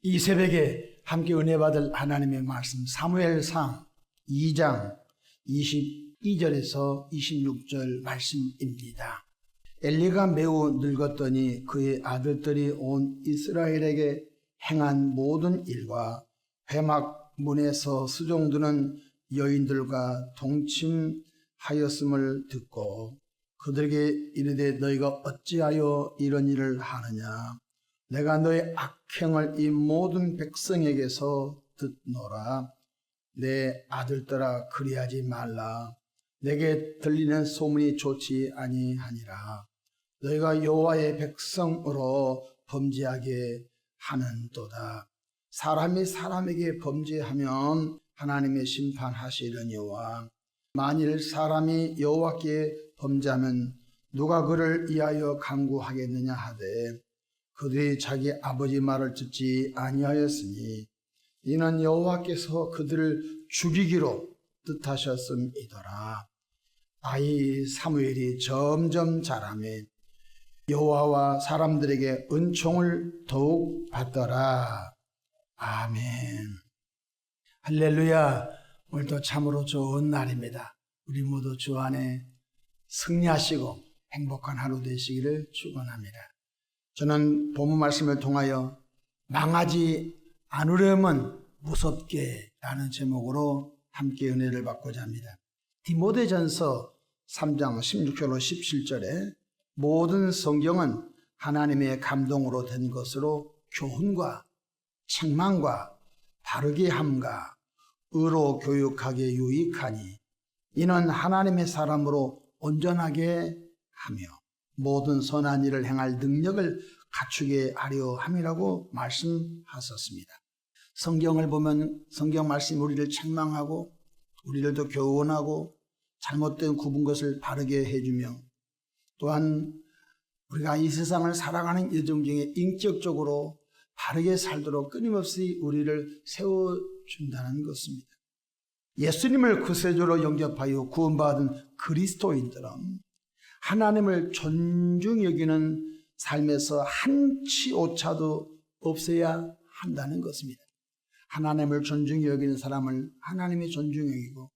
이 새벽에 함께 은혜 받을 하나님의 말씀 사무엘상 2장 22절에서 26절 말씀입니다. 엘리가 매우 늙었더니 그의 아들들이 온 이스라엘에게 행한 모든 일과 회막 문에서 수종드는 여인들과 동침하였음을 듣고 그들에게 이르되 너희가 어찌하여 이런 일을 하느냐. 내가 너의 악행을 이 모든 백성에게서 듣노라. 내 아들들아 그리하지 말라. 내게 들리는 소문이 좋지 아니하니라. 너희가 여호와의 백성으로 범죄하게 하는도다. 사람이 사람에게 범죄하면 하나님의 심판하시려니와 만일 사람이 여호와께 범죄하면 누가 그를 위하여 간구하겠느냐 하되 그들이 자기 아버지 말을 듣지 아니하였으니 이는 여호와께서 그들을 죽이기로 뜻하셨음이더라. 아이 사무엘이 점점 자라며 여호와와 사람들에게 은총을 더욱 받더라. 아멘. 할렐루야. 오늘도 참으로 좋은 날입니다. 우리 모두 주 안에 승리하시고 행복한 하루 되시기를 축원합니다. 저는 본문 말씀을 통하여 망하지 않으려면 무섭게 라는 제목으로 함께 은혜를 받고자 합니다. 디모데전서 3장 16절로 17절에 모든 성경은 하나님의 감동으로 된 것으로 교훈과 책망과 바르게 함과 의로 교육하기에 유익하니 이는 하나님의 사람으로 온전하게 하며 모든 선한 일을 행할 능력을 갖추게 하려 함이라고 말씀하셨습니다. 성경을 보면 성경 말씀이 우리를 책망하고 우리들도 교훈하고 잘못된 굽은 것을 바르게 해주며 또한 우리가 이 세상을 살아가는 여정 중에 인격적으로 바르게 살도록 끊임없이 우리를 세워준다는 것입니다. 예수님을 구세주로 영접하여 구원받은 그리스도인들은 하나님을 존중히 여기는 삶에서 한치 오차도 없어야 한다는 것입니다. 하나님을 존중히 여기는 사람을 하나님이 존중히 여기고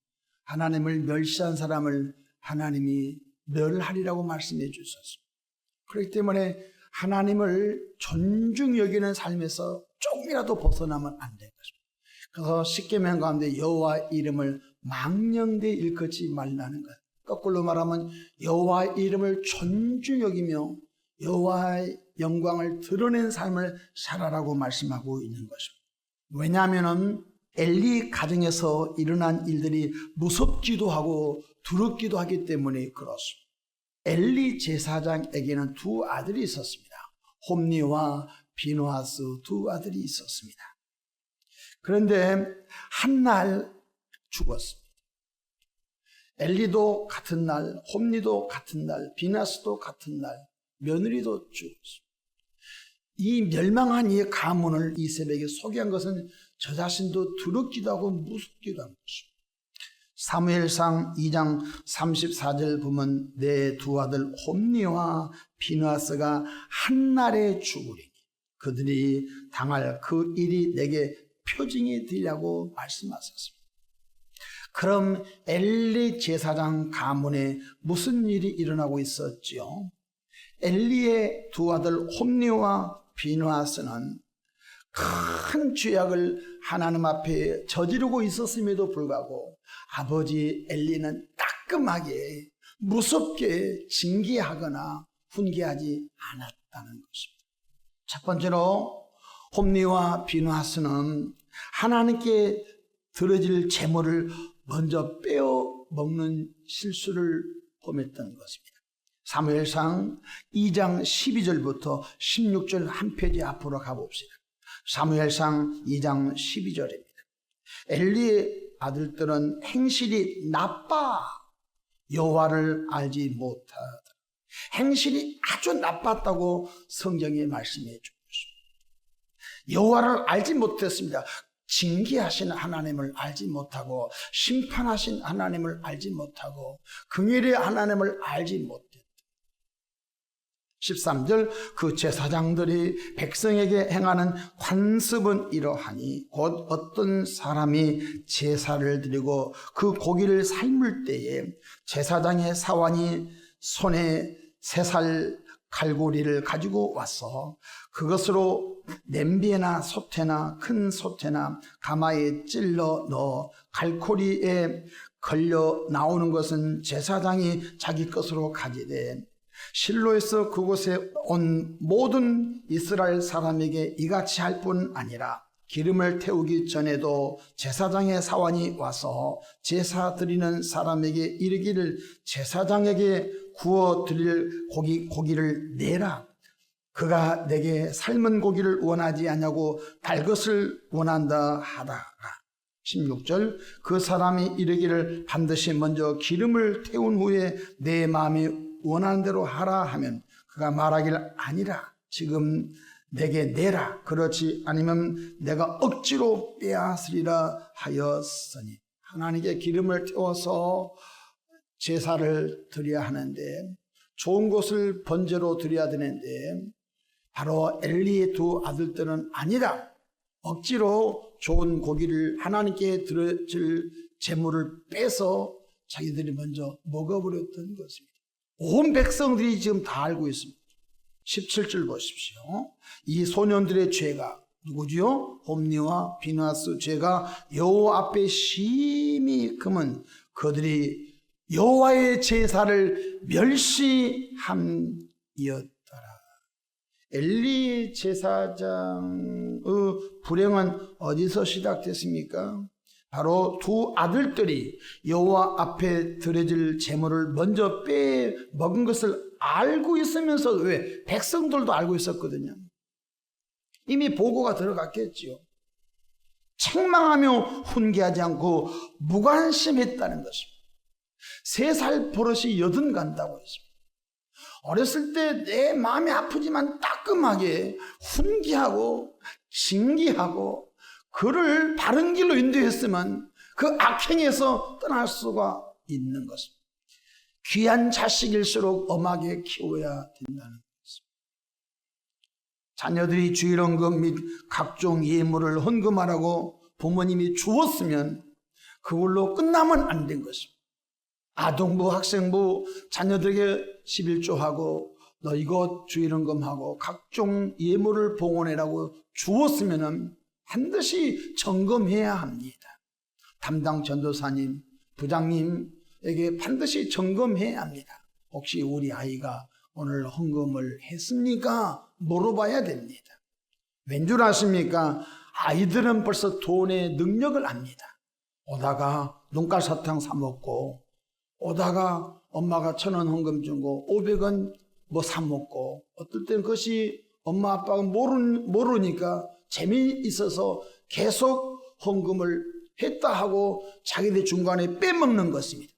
하나님을 멸시한 사람을 하나님이 멸하리라고 말씀해 주셨습니다. 그렇기 때문에 하나님을 존중히 여기는 삶에서 조금이라도 벗어나면 안 되는 것입니다. 그래서 십계명 가운데 여호와 이름을 망령되이 일컫지 말라는 것. 거꾸로 말하면 여호와의 이름을 존중히 여기며 여호와의 영광을 드러낸 삶을 살아라고 말씀하고 있는 것입니다. 왜냐하면 엘리 가정에서 일어난 일들이 무섭기도 하고 두렵기도 하기 때문에 그렇습니다. 엘리 제사장에게는 두 아들이 있었습니다. 홈니와 비누아스 두 아들이 있었습니다. 그런데 한 날 죽었습니다. 엘리도 같은 날, 홈니도 같은 날, 비누아스도 같은 날, 며느리도 죽었습니다. 이 멸망한 이 가문을 이 새벽에 소개한 것은 저 자신도 두렵기도 하고 무섭기도 한 것입니다. 사무엘상 2장 34절 보면 내 두 아들 홈니와 비누아스가 한날에 죽으리니 그들이 당할 그 일이 내게 표징이 되려고 말씀하셨습니다. 그럼 엘리 제사장 가문에 무슨 일이 일어나고 있었지요? 엘리의 두 아들 홈니와 비누아스는 큰 죄악을 하나님 앞에 저지르고 있었음에도 불구하고 아버지 엘리는 따끔하게 무섭게 징계하거나 훈계하지 않았다는 것입니다. 첫 번째로 홈니와 비누아스는 하나님께 드려질 제물을 먼저 빼어 먹는 실수를 범했던 것입니다. 사무엘상 2장 12절부터 16절 한 페이지 앞으로 가봅시다. 사무엘상 2장 12절입니다. 엘리의 아들들은 행실이 나빠 여호와를 알지 못하더라. 행실이 아주 나빴다고 성경에 말씀해 주고 있습니다. 여호와를 알지 못했습니다. 징계하신 하나님을 알지 못하고 심판하신 하나님을 알지 못하고 긍휼의 하나님을 알지 못했다. 13절 그 제사장들이 백성에게 행하는 관습은 이러하니 곧 어떤 사람이 제사를 드리고 그 고기를 삶을 때에 제사장의 사환이 손에 3살 갈고리를 가지고 와서 그것으로 냄비나 솥에나 큰 솥에나 가마에 찔러 넣어 갈고리에 걸려 나오는 것은 제사장이 자기 것으로 가지되 실로에서 그곳에 온 모든 이스라엘 사람에게 이같이 할 뿐 아니라 기름을 태우기 전에도 제사장의 사환이 와서 제사 드리는 사람에게 이르기를 제사장에게 구워 드릴 고기를 내라. 그가 내게 삶은 고기를 원하지 않냐고 달 것을 원한다 하다가 16절 그 사람이 이르기를 반드시 먼저 기름을 태운 후에 내 마음이 원하는 대로 하라 하면 그가 말하길 아니라 지금 내게 내라. 그렇지 않으면 내가 억지로 빼앗으리라 하였으니 하나님께 기름을 태워서 제사를 드려야 하는데 좋은 것을 번제로 드려야 되는데 바로 엘리의 2 아들들은 아니라 억지로 좋은 고기를 하나님께 드릴 제물을 빼서 자기들이 먼저 먹어버렸던 것입니다. 온 백성들이 지금 다 알고 있습니다. 17절 보십시오. 이 소년들의 죄가 누구지요? 홈니와 비나스 죄가 여호와 앞에 심히 금은 그들이 여호와의 제사를 멸시함이었더라. 엘리 제사장의 불행은 어디서 시작됐습니까? 바로 2 아들들이 여호와 앞에 드려질 제물을 먼저 빼먹은 것을 알고 있으면서 왜? 백성들도 알고 있었거든요. 이미 보고가 들어갔겠지요. 책망하며 훈계하지 않고 무관심했다는 것입니다. 3살 버릇이 80 간다고 했습니다. 어렸을 때 내 마음이 아프지만 따끔하게 훈계하고 징계하고 그를 바른 길로 인도했으면 그 악행에서 떠날 수가 있는 것입니다. 귀한 자식일수록 엄하게 키워야 된다는 것입니다. 자녀들이 주일헌금 및 각종 예물을 헌금하라고 부모님이 주었으면 그걸로 끝나면 안 된 것입니다. 아동부, 학생부 자녀들에게 11조하고 너 이거 주일헌금하고 각종 예물을 봉헌해라고 주었으면 반드시 점검해야 합니다. 담당 전도사님, 부장님에게 반드시 점검해야 합니다. 혹시 우리 아이가 오늘 헌금을 했습니까? 물어봐야 됩니다. 왠 줄 아십니까? 아이들은 벌써 돈의 능력을 압니다. 오다가 눈깔 사탕 사 먹고 오다가 엄마가 1,000원 헌금 주고 500원 뭐 사 먹고 어떨 때는 그것이 엄마 아빠가 모르니까 재미있어서 계속 헌금을 했다 하고 자기들 중간에 빼먹는 것입니다.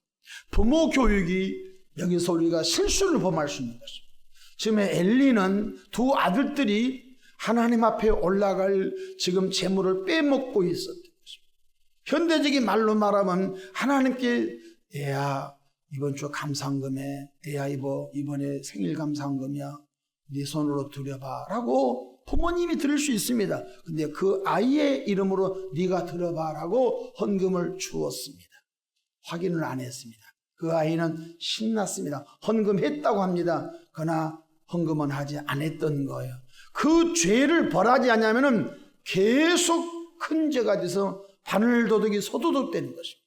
부모 교육이 여기서 우리가 실수를 범할 수 있는 것입니다. 지금 엘리는 2 아들들이 하나님 앞에 올라갈 지금 재물을 빼먹고 있었던 것입니다. 현대적인 말로 말하면 하나님께 애야 이번 주 감사헌금에 애야 이번에 생일 감사헌금이야 네 손으로 드려봐 라고 부모님이 들을 수 있습니다. 근데 그 아이의 이름으로 네가 들어봐 라고 헌금을 주었습니다. 확인을 안 했습니다. 그 아이는 신났습니다. 헌금했다고 합니다. 그러나 헌금은 하지 않았던 거예요. 그 죄를 벌하지 않으면 계속 큰 죄가 돼서 바늘도둑이 소도둑되는 것입니다.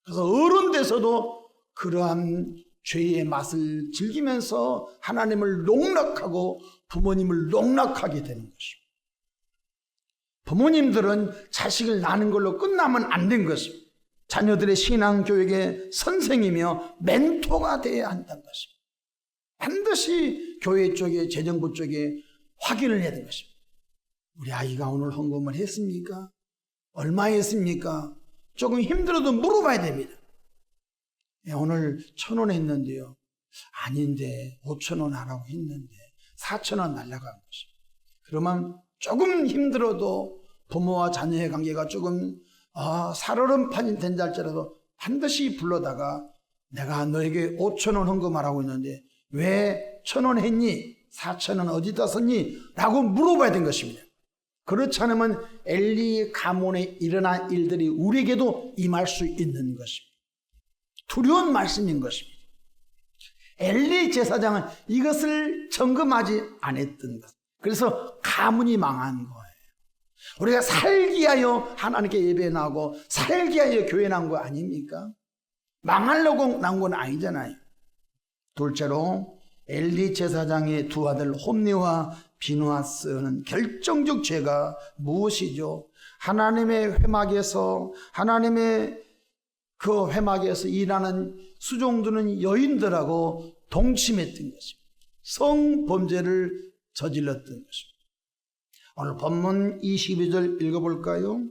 그래서 어른 돼서도 그러한 죄의 맛을 즐기면서 하나님을 농락하고 부모님을 농락하게 되는 것입니다. 부모님들은 자식을 낳는 걸로 끝나면 안 된 것입니다. 자녀들의 신앙교육의 선생이며 멘토가 되어야 한다는 것입니다. 반드시 교회 쪽에 재정부 쪽에 확인을 해야 되는 것입니다. 우리 아이가 오늘 헌금을 했습니까? 얼마 했습니까? 조금 힘들어도 물어봐야 됩니다. 오늘 1,000원 했는데요. 아닌데 5,000원 하라고 했는데 4,000원 날라간 것입니다. 그러면 조금 힘들어도 부모와 자녀의 관계가 조금 살얼음판이 된다 할지라도 반드시 불러다가 내가 너에게 5,000원 헌금하라고 했는데 왜 1,000원 했니? 사천은 어디다 썼니? 라고 물어봐야 된 것입니다. 그렇지 않으면 엘리 가문에 일어난 일들이 우리에게도 임할 수 있는 것입니다. 두려운 말씀인 것입니다. 엘리 제사장은 이것을 점검하지 않았던 것. 그래서 가문이 망한 거예요. 우리가 살기 위하여 하나님께 예배 나고 살기 위하여 교회 난 거 아닙니까? 망하려고 난 건 아니잖아요. 둘째로 엘리 제사장의 두 아들 홈니와 비누아스는 결정적 죄가 무엇이죠? 하나님의 회막에서 그 회막에서 일하는 수종드는 여인들하고 동침했던 것입니다. 성범죄를 저질렀던 것입니다. 오늘 본문 22절 읽어볼까요?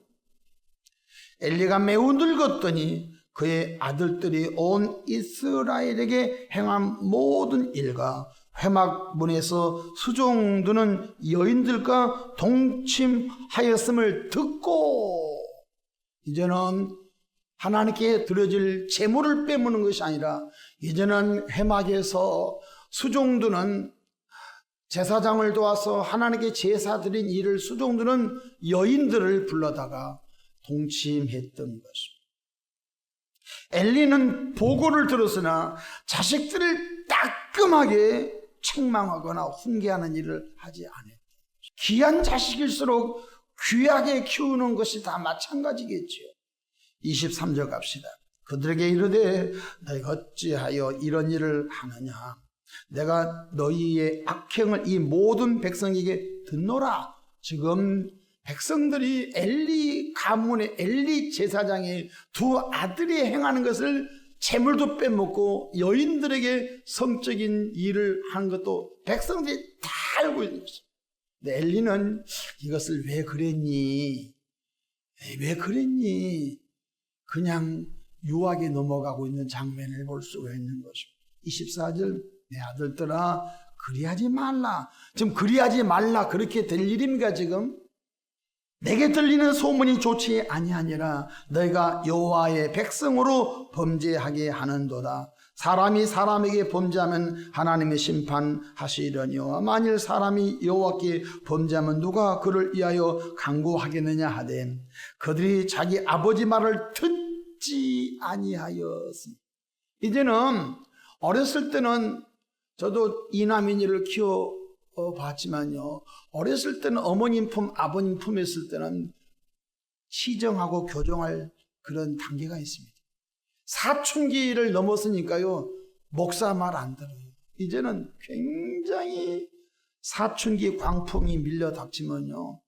엘리가 매우 늙었더니 그의 아들들이 온 이스라엘에게 행한 모든 일과 회막문에서 수종드는 여인들과 동침하였음을 듣고, 이제는 하나님께 드려질 제물을 빼먹는 것이 아니라 이제는 회막에서 수종드는 제사장을 도와서 하나님께 제사 드린 일을 수종드는 여인들을 불러다가 동침했던 것입니다. 엘리는 보고를 들었으나 자식들을 따끔하게 책망하거나 훈계하는 일을 하지 않았다. 귀한 자식일수록 귀하게 키우는 것이 다 마찬가지겠지요. 23절 갑시다. 그들에게 이르되 너희가 어찌하여 이런 일을 하느냐? 내가 너희의 악행을 이 모든 백성에게 듣노라. 지금 백성들이 엘리 가문의 엘리 제사장의 두 아들이 행하는 것을 재물도 빼먹고 여인들에게 성적인 일을 하는 것도 백성들이 다 알고 있는 것입니다. 근데 엘리는 이것을 왜 그랬니? 왜 그랬니? 그냥 유하게 넘어가고 있는 장면을 볼 수가 있는 것입니다. 24절 내 아들들아 그리하지 말라. 지금 그리하지 말라 그렇게 될 일입니까? 지금 내게 들리는 소문이 좋지 아니하니라. 너희가 여호와의 백성으로 범죄하게 하는도다. 사람이 사람에게 범죄하면 하나님의 심판하시려니와 만일 사람이 여호와께 범죄하면 누가 그를 위하여 강구하겠느냐 하되 그들이 자기 아버지 말을 듣지 아니하였으니. 이제는 어렸을 때는 저도 이남인이를 키워봤지만요, 어렸을 때는 어머님 품, 아버님 품에 있을 때는 시정하고 교정할 그런 단계가 있습니다. 사춘기를 넘었으니까요, 목사 말 안 들어요. 이제는 굉장히 사춘기 광풍이 밀려 닥치면요,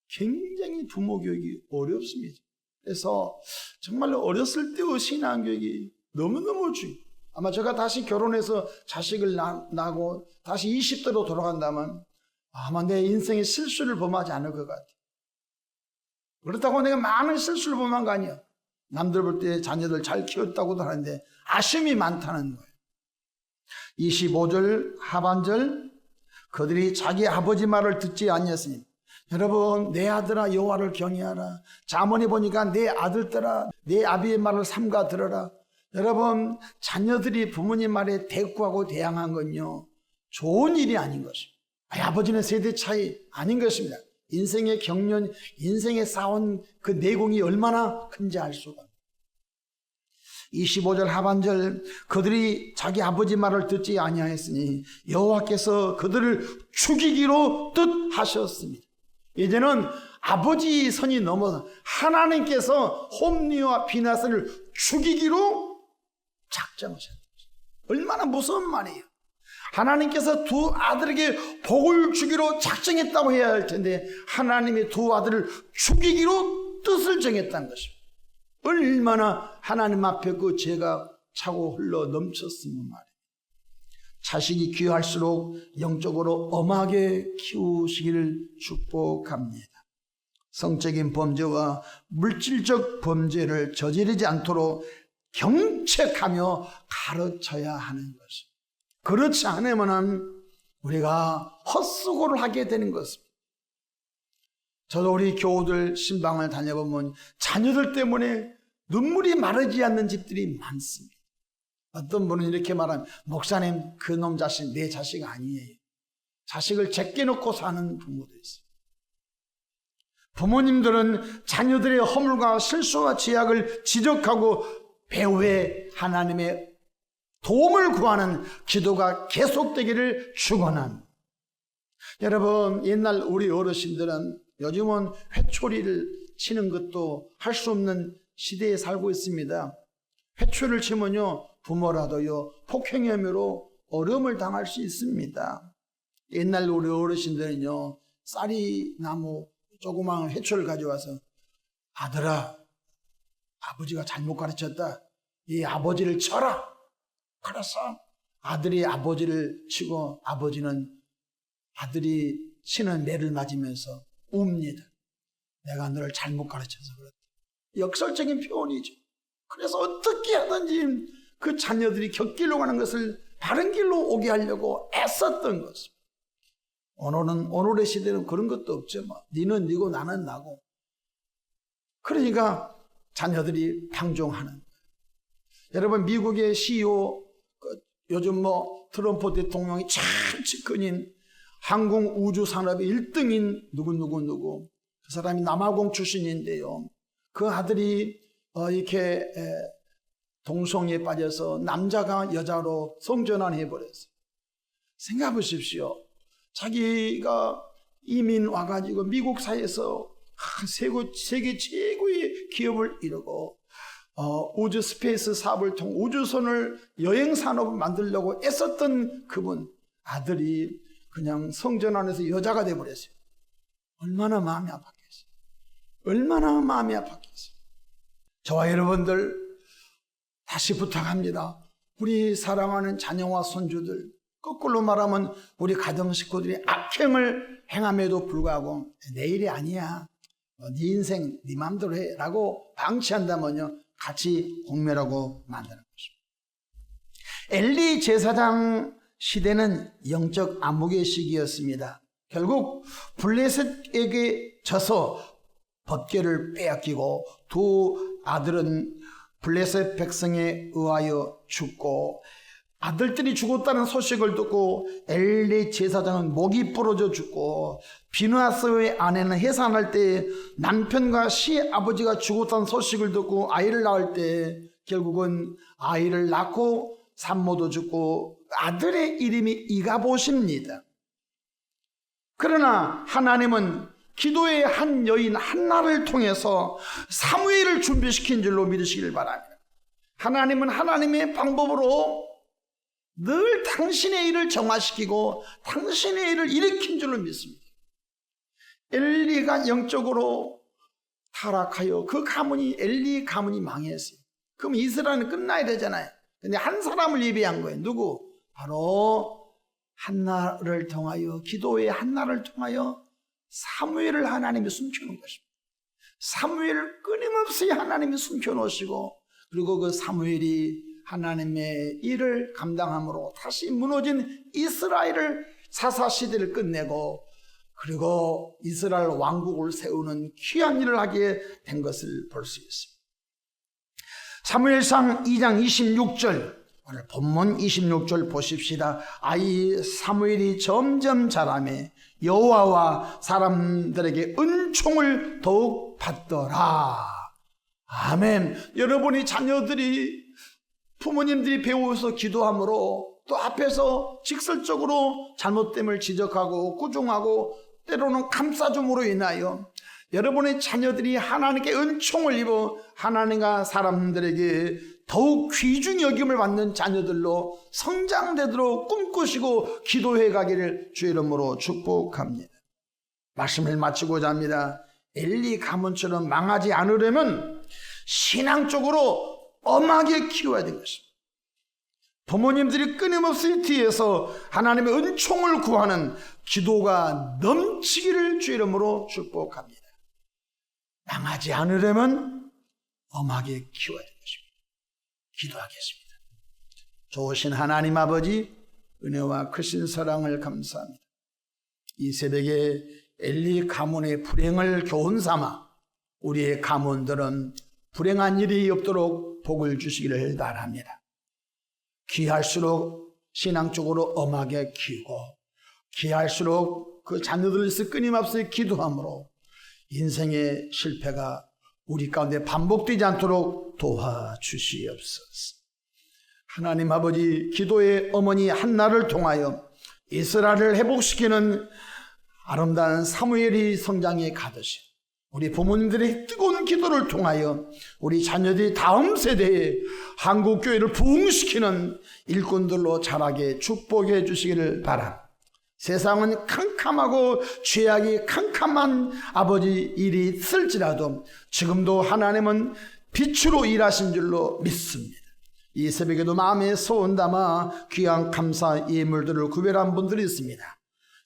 굉장히 부모 교육이 어렵습니다. 그래서 정말로 어렸을 때의 신앙교육이 너무너무 중요해요. 아마 제가 다시 결혼해서 자식을 낳고 다시 20대로 돌아간다면 아마 내 인생에 실수를 범하지 않을 것 같아요. 그렇다고 내가 많은 실수를 범한 거 아니야. 남들 볼 때 자녀들 잘 키웠다고도 하는데 아쉬움이 많다는 거예요. 25절 하반절 그들이 자기 아버지 말을 듣지 아니했으니. 여러분, 내 아들아 여호와를 경외하라. 잠언에 보니까 내 아들들아 내 아비의 말을 삼가 들어라. 여러분, 자녀들이 부모님 말에 대꾸하고 대항한 건요, 좋은 일이 아닌 것입니다. 아버지는 세대 차이 아닌 것입니다. 인생의 경륜, 인생의 싸운 그 내공이 얼마나 큰지 알 수가. 25절 하반절 그들이 자기 아버지 말을 듣지 아니하였으니 여호와께서 그들을 죽이기로 뜻하셨습니다. 이제는 아버지 선이 넘어서 하나님께서 홈니와 비나스를 죽이기로 작정하셨다. 얼마나 무서운 말이에요. 하나님께서 두 아들에게 복을 주기로 작정했다고 해야 할 텐데 하나님이 두 아들을 죽이기로 뜻을 정했다는 것입니다. 얼마나 하나님 앞에 그 죄가 차고 흘러 넘쳤으면 말이에요. 자식이 귀할수록 영적으로 엄하게 키우시기를 축복합니다. 성적인 범죄와 물질적 범죄를 저지르지 않도록 경책하며 가르쳐야 하는 것입니다. 그렇지 않으면 우리가 헛수고를 하게 되는 것입니다. 저도 우리 교우들 신방을 다녀보면 자녀들 때문에 눈물이 마르지 않는 집들이 많습니다. 어떤 분은 이렇게 말하면 목사님 그 놈 자식 내 자식 아니에요. 자식을 제껴놓고 사는 부모도 있어요. 부모님들은 자녀들의 허물과 실수와 죄악을 지적하고 배후에 하나님의 도움을 구하는 기도가 계속되기를 축원합니다. 여러분, 옛날 우리 어르신들은 요즘은 회초리를 치는 것도 할 수 없는 시대에 살고 있습니다. 회초리를 치면요, 부모라도요, 폭행의 혐의로 어려움을 당할 수 있습니다. 옛날 우리 어르신들은요, 쌀이 나무 조그마한 회초리를 가져와서, 아들아, 아버지가 잘못 가르쳤다. 이 아버지를 쳐라. 그래서 아들이 아버지를 치고 아버지는 아들이 치는 매를 맞으면서 웁니다. 내가 너를 잘못 가르쳐서 그렇다. 역설적인 표현이죠. 그래서 어떻게 하든지 그 자녀들이 곁길로 가는 것을 바른 길로 오게 하려고 애썼던 것입니다. 오늘의 시대는 그런 것도 없죠. 니는 니고 나는 나고. 그러니까 자녀들이 방종하는 거예요. 여러분, 미국의 CEO, 요즘 트럼프 대통령이 참 측근인 항공 우주 산업의 1등인 누구 그 사람이 남아공 출신인데요. 그 아들이 이렇게 동성애에 빠져서 남자가 여자로 성전환해 버렸어요. 생각해 보십시오. 자기가 이민 와가지고 미국 사회에서 세계 최고의 기업을 이루고 우주 스페이스 사업을 통해 우주선을 여행 산업을 만들려고 애썼던 그분 아들이 그냥 성전환해서 여자가 돼버렸어요. 얼마나 마음이 아팠겠어요. 얼마나 마음이 아팠겠어요. 저와 여러분들 다시 부탁합니다. 우리 사랑하는 자녀와 손주들, 거꾸로 말하면 우리 가정 식구들이 악행을 행함에도 불구하고 내일이 아니야, 네 인생 네 맘대로 해 라고 방치한다면요, 같이 공멸하고 만드는 것입니다. 엘리 제사장 시대는 영적 암흑의 시기였습니다. 결국 블레셋에게 져서 법궤를 빼앗기고 두 아들은 블레셋 백성에 의하여 죽고, 아들들이 죽었다는 소식을 듣고 엘리 제사장은 목이 부러져 죽고, 비누아스의 아내는 해산할 때 남편과 시아버지가 죽었다는 소식을 듣고 아이를 낳을 때 결국은 아이를 낳고 산모도 죽고 아들의 이름이 이가봇입니다. 그러나 하나님은 기도의 한 여인 한나를 통해서 사무엘을 준비시킨 줄로 믿으시길 바랍니다. 하나님은 하나님의 방법으로 늘 당신의 일을 정화시키고 당신의 일을 일으킨 줄로 믿습니다. 엘리가 영적으로 타락하여 그 가문이, 엘리 가문이 망했어요. 그럼 이스라엘은 끝나야 되잖아요. 근데 한 사람을 예비한 거예요. 누구? 바로 한나를 통하여, 기도의 한나를 통하여 사무엘을 하나님이 숨겨놓은 것입니다. 사무엘을 끊임없이 하나님이 숨겨놓으시고, 그리고 그 사무엘이 하나님의 일을 감당함으로 다시 무너진 이스라엘을 사사시대를 끝내고, 그리고 이스라엘 왕국을 세우는 귀한 일을 하게 된 것을 볼 수 있습니다. 사무엘상 2장 26절, 오늘 본문 26절 보십시다. 아이 사무엘이 점점 자라매 여호와와 사람들에게 은총을 더욱 받더라. 아멘. 여러분이 자녀들이, 부모님들이 배워서 기도함으로 또 앞에서 직설적으로 잘못됨을 지적하고 꾸중하고 때로는 감싸줌으로 인하여 여러분의 자녀들이 하나님께 은총을 입어 하나님과 사람들에게 더욱 귀중히 여김을 받는 자녀들로 성장되도록 꿈꾸시고 기도해 가기를 주의 이름으로 축복합니다. 말씀을 마치고자 합니다. 엘리 가문처럼 망하지 않으려면 신앙적으로 엄하게 키워야 되는 것입니다. 부모님들이 끊임없이 뒤에서 하나님의 은총을 구하는 기도가 넘치기를 주의 이름으로 축복합니다. 망하지 않으려면 엄하게 키워야 되는 것입니다. 기도하겠습니다. 좋으신 하나님 아버지, 은혜와 크신 사랑을 감사합니다. 이 새벽에 엘리 가문의 불행을 교훈 삼아 우리의 가문들은 불행한 일이 없도록 복을 주시기를 바랍니다. 귀할수록 신앙적으로 엄하게 키우고 기할수록 그 자녀들을 위해서 끊임없이 기도함으로 인생의 실패가 우리 가운데 반복되지 않도록 도와주시옵소서. 하나님 아버지, 기도의 어머니 한나를 통하여 이스라엘을 회복시키는 아름다운 사무엘이 성장해 가듯이 우리 부모님들의 뜨거운 기도를 통하여 우리 자녀들이 다음 세대에 한국교회를 부흥시키는 일꾼들로 자라게 축복해 주시기를 바랍니다. 세상은 캄캄하고 죄악이 캄캄한 아버지 일이 있을지라도 지금도 하나님은 빛으로 일하신 줄로 믿습니다. 이 새벽에도 마음에 소원 담아 귀한 감사 예물들을 구별한 분들이 있습니다.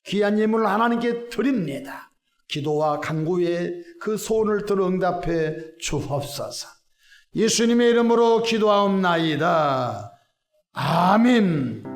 귀한 예물을 하나님께 드립니다. 기도와 간구에 그 소원을 들어 응답해 주옵소서. 예수님의 이름으로 기도하옵나이다. 아멘.